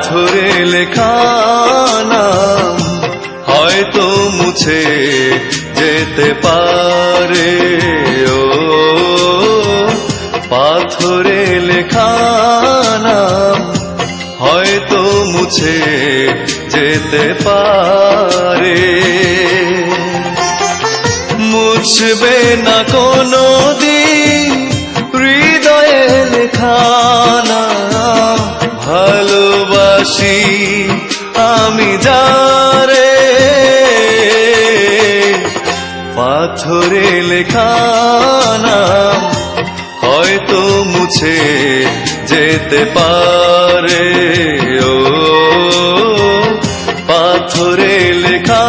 পাথরে লেখা নাম হয়তো মুছে যেতে পারে। ও পাথরে লেখা নাম হয়তো মুছে যেতে পারে। মুছবে না কোনো দিন হৃদয়ে লেখা নাম, ভালোবাসি আমি যারে। পাথরে লেখা নাম হয়তো মুছে যেতে পারে। ও পাথরে লেখা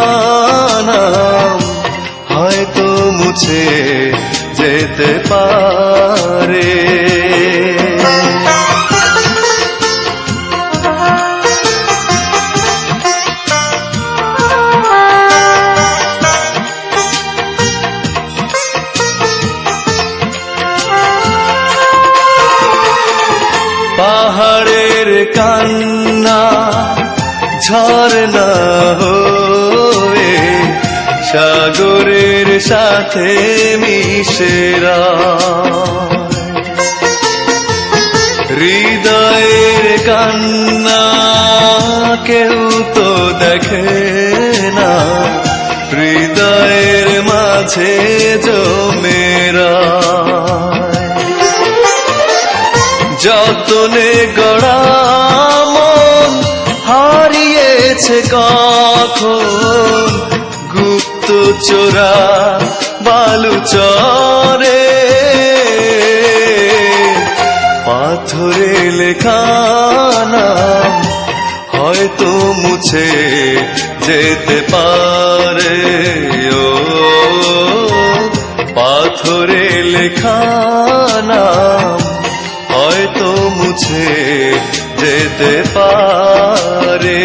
নাম হয়তো মুছে যেতে পারে। পাহাড়ের কান্না ঝরনা হয়ে সাগরের সাথে মিশেরা, হৃদয়ের কান্না কেউ তো দেখে না, হৃদয়ের মাঝে জমেরা। যতনে গড়া মন হারিয়েছে কখন, গুপ্ত চোরা বালুচরে। পাথরে লেখা নাম হয়তো মুছে যেতে পারে। ও পাথরে লেখা নাম হয়তো মুছে যেতে পারে।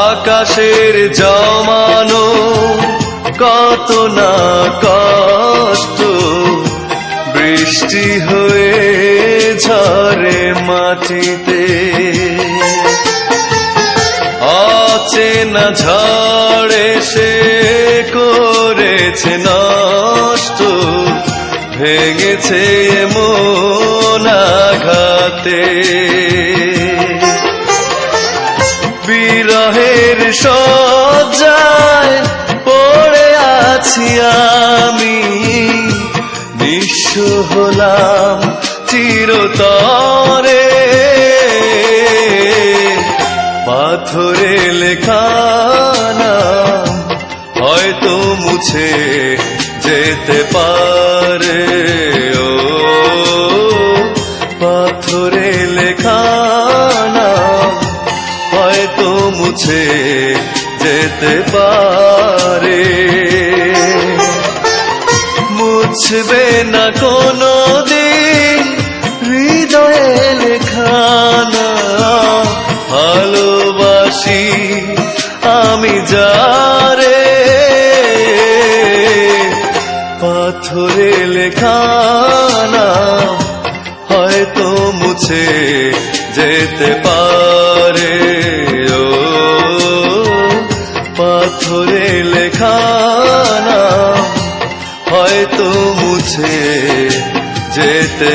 আকাশের জমানো কত না কষ্ট, বৃষ্টি হয়ে ঝরে মাটিতে। অচেনা ঝড়ে সে করেছে নষ্ট, ভেঙেছে মন আঘাতে। বিরহের শয্যায় পড়ে আছি আমি, নিঃস্ব হলাম চিরতরে। পাথরে লেখা নাম হয়তো মুছে যেতে পারে। ও পাথরে লেখা নাম হয়তো মুছে যেতে পারে। মুছবে না কোনো দিন হৃদয়ে লেখা নাম, ভালোবাসি আমি যারে। পাথরে লেখা নাম হয়তো মুছে যেতে পারে। ও পাথরে লেখা নাম হয়তো মুছে যেতে